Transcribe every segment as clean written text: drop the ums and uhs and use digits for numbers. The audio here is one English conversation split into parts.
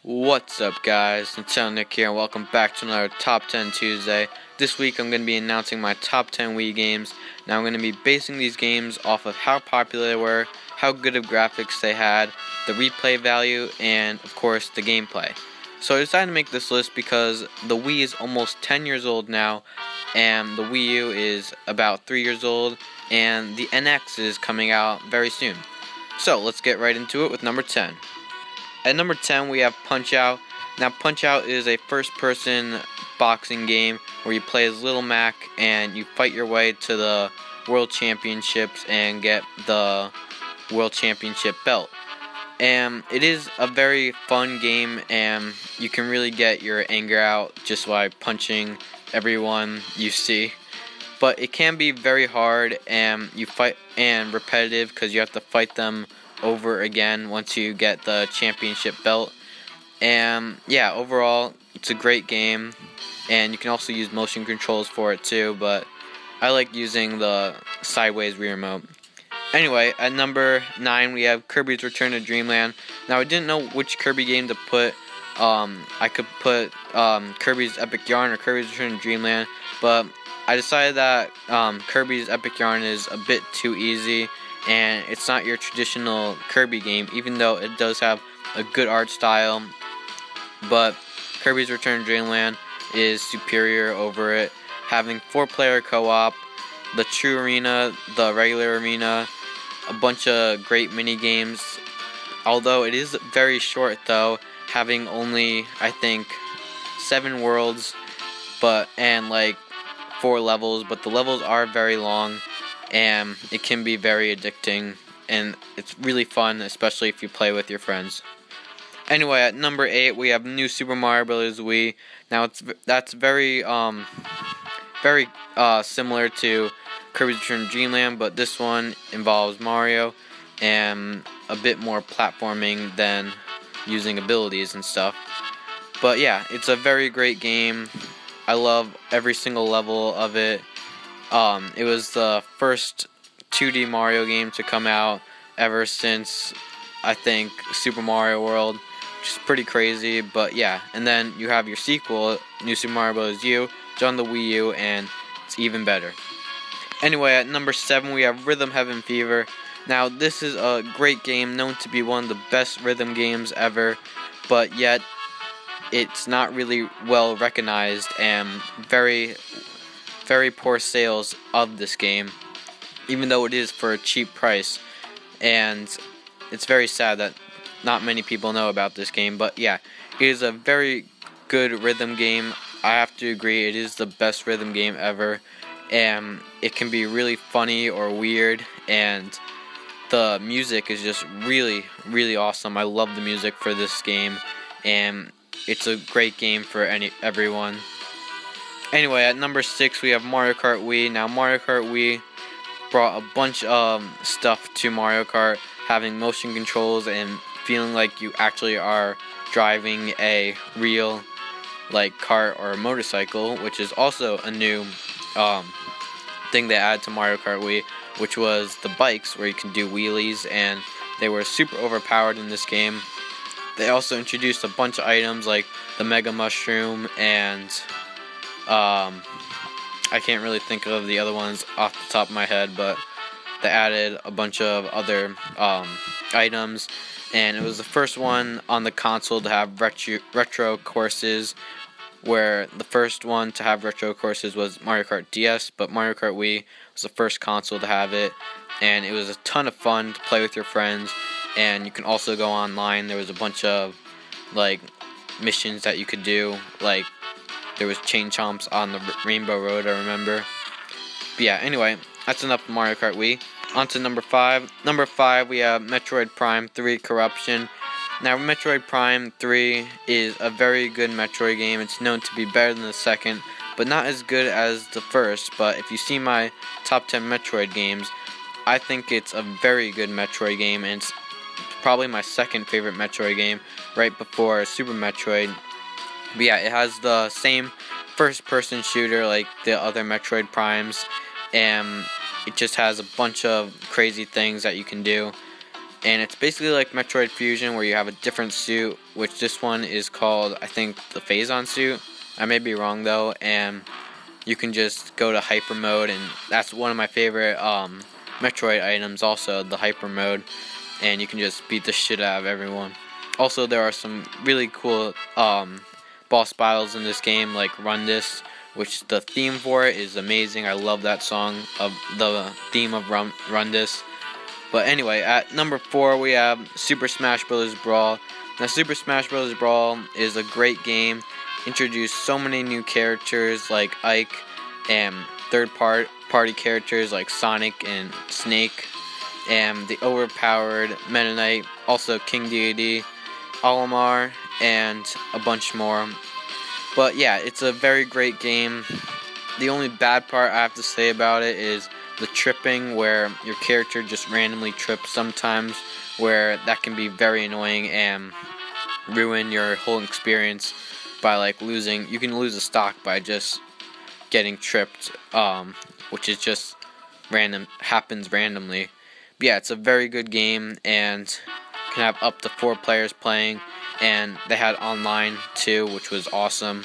What's up, guys? It's Nick here, and welcome back to another Top 10 Tuesday. This week I'm going to be announcing my top 10 Wii games. Now I'm going to be basing these games off of how popular they were, how good of graphics they had, the replay value, and of course the gameplay. So I decided to make this list because the Wii is almost 10 years old now, and the Wii U is about 3 years old, and the NX is coming out very soon. So let's get right into it with number 10. At number 10, we have Punch-Out! Now, Punch-Out! Is a first-person boxing game where you play as Little Mac and you fight your way to the World Championships and get the World Championship belt. And it is a very fun game, and you can really get your anger out just by punching everyone you see. But it can be very hard and repetitive because you have to fight them over again once you get the championship belt. And yeah, overall it's a great game, and you can also use motion controls for it too, but I like using the sideways Wii remote. Anyway, at number 9 we have Kirby's Return to Dreamland. Now I didn't know which Kirby game to put. I could put Kirby's Epic Yarn or Kirby's Return to Dreamland, but I decided that Kirby's Epic Yarn is a bit too easy, and it's not your traditional Kirby game, even though it does have a good art style. But Kirby's Return to Dreamland is superior over it, having 4-player co-op, the true arena, the regular arena, a bunch of great mini games. Although it is very short though, having only I think 7 worlds, and like 4 levels, but the levels are very long, and it can be very addicting, and it's really fun, especially if you play with your friends. Anyway, at number 8 we have New Super Mario Bros. Wii. Now that's very similar to Kirby's Return to Dreamland, but this one involves Mario and a bit more platforming than using abilities and stuff. But yeah, it's a very great game. I love every single level of it. It was the first 2D Mario game to come out ever since, I think, Super Mario World, which is pretty crazy, but yeah. And then you have your sequel, New Super Mario Bros. U, which is on the Wii U, and it's even better. Anyway, at number 7 we have Rhythm Heaven Fever. Now, this is a great game, known to be one of the best rhythm games ever, but yet it's not really well recognized, and very poor sales of this game, even though it is for a cheap price. And it's very sad that not many people know about this game, but yeah, it is a very good rhythm game. I have to agree, it is the best rhythm game ever, and it can be really funny or weird, and the music is just really, really awesome. I love the music for this game, and it's a great game for everyone. Anyway, at number 6 we have Mario Kart Wii. Now, Mario Kart Wii brought a bunch of stuff to Mario Kart, having motion controls and feeling like you actually are driving a real kart or motorcycle, which is also a new thing they added to Mario Kart Wii, which was the bikes where you can do wheelies, and they were super overpowered in this game. They also introduced a bunch of items like the Mega Mushroom, and I can't really think of the other ones off the top of my head, but they added a bunch of other items, and it was the first one on the console to have retro courses, where the first one to have retro courses was Mario Kart DS, but Mario Kart Wii was the first console to have it, and it was a ton of fun to play with your friends. And you can also go online. There was a bunch of missions that you could do, there was chain chomps on the Rainbow Road, I remember. But yeah, anyway, that's enough of Mario Kart Wii. On to number 5. Number 5 we have Metroid Prime 3 Corruption. Now, Metroid Prime 3 is a very good Metroid game. It's known to be better than the second, but not as good as the first. But if you see my top 10 Metroid games, I think it's a very good Metroid game, and it's probably my second favorite Metroid game, right before Super Metroid. But yeah, it has the same first-person shooter like the other Metroid Primes, and it just has a bunch of crazy things that you can do. and it's basically like Metroid Fusion, where you have a different suit, which this one is called, I think, the Phazon suit. I may be wrong though, and you can just go to hyper mode, and that's one of my favorite Metroid items also, the hyper mode, and you can just beat the shit out of everyone. Also, there are some really cool boss battles in this game, like Run This, which the theme for it is amazing. I love that song, of the theme of Run This. But anyway, at number 4 we have Super Smash Bros. Brawl. Now, Super Smash Bros. Brawl is a great game. Introduced so many new characters like Ike, and third-party characters like Sonic and Snake, and the overpowered Meta Knight, also King Deity, Olimar, and a bunch more. But yeah, it's a very great game. The only bad part I have to say about it is the tripping, where your character just randomly trips sometimes, where that can be very annoying and ruin your whole experience by like losing. You can lose a stock by just getting tripped, which is just happens randomly. But yeah, it's a very good game, and can have up to 4 players playing, and they had online too, which was awesome.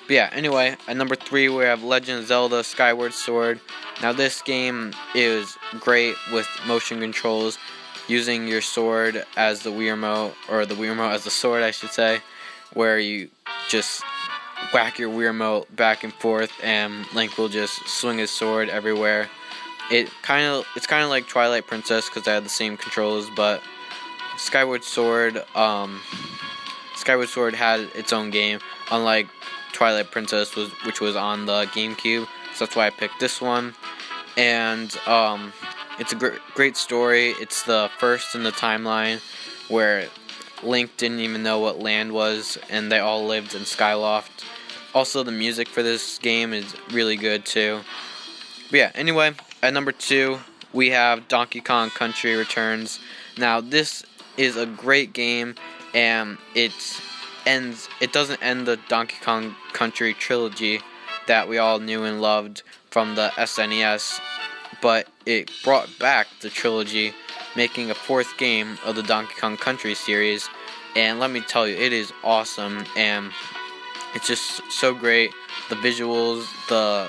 But yeah, anyway, at number 3 we have Legend of Zelda Skyward Sword. Now, this game is great with motion controls, using your sword as the Wii Remote, or the Wii Remote as the sword, I should say, where you just whack your Wii Remote back and forth, and Link will just swing his sword everywhere. It's kind of like Twilight Princess, because they had the same controls, but Skyward Sword had its own game, unlike Twilight Princess, which was on the GameCube. So that's why I picked this one. And it's a great story. It's the first in the timeline where Link didn't even know what land was, and they all lived in Skyloft. Also, the music for this game is really good too. But yeah, anyway, at number 2 we have Donkey Kong Country Returns. Now, this is a great game, and it doesn't end the Donkey Kong Country trilogy that we all knew and loved from the SNES, but it brought back the trilogy, making a 4th game of the Donkey Kong Country series. And let me tell you, it is awesome, and it's just so great. The visuals, the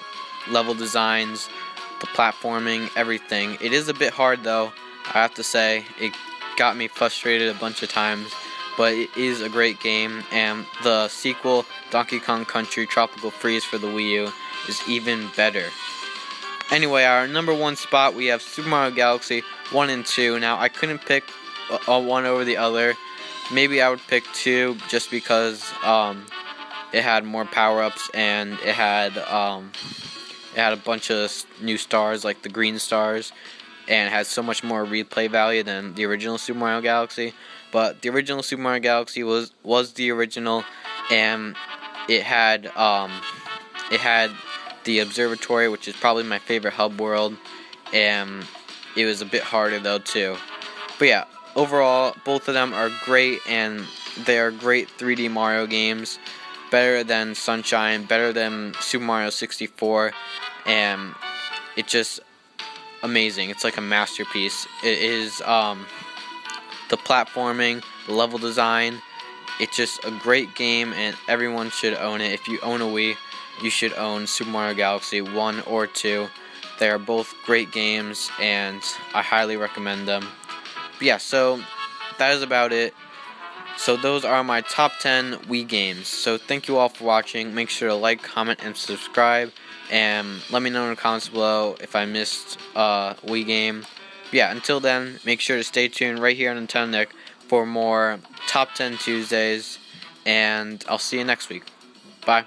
level designs, the platforming, everything. It is a bit hard though, I have to say. It got me frustrated a bunch of times, but it is a great game, and the sequel, Donkey Kong Country Tropical Freeze for the Wii U, is even better. Anyway, our number 1 spot, we have Super Mario Galaxy 1 and 2. Now, I couldn't pick one over the other. Maybe I would pick 2 just because it had more power-ups, and it had a bunch of new stars, like the green stars, and it has so much more replay value than the original Super Mario Galaxy. But the original Super Mario Galaxy was the original, and it had the observatory, which is probably my favorite hub world, and it was a bit harder though too. But yeah, overall, both of them are great, and they are great 3D Mario games. Better than Sunshine, better than Super Mario 64, and it's just amazing. It's like a masterpiece. It is the platforming, the level design. It's just a great game, and everyone should own it. If you own a Wii, you should own Super Mario Galaxy 1 or 2. They are both great games, and I highly recommend them. But yeah, so that is about it. So those are my top 10 Wii games. So thank you all for watching. Make sure to like, comment, and subscribe. And let me know in the comments below if I missed a Wii game. But yeah, until then, make sure to stay tuned right here on Nintendo Nick for more Top 10 Tuesdays. And I'll see you next week. Bye.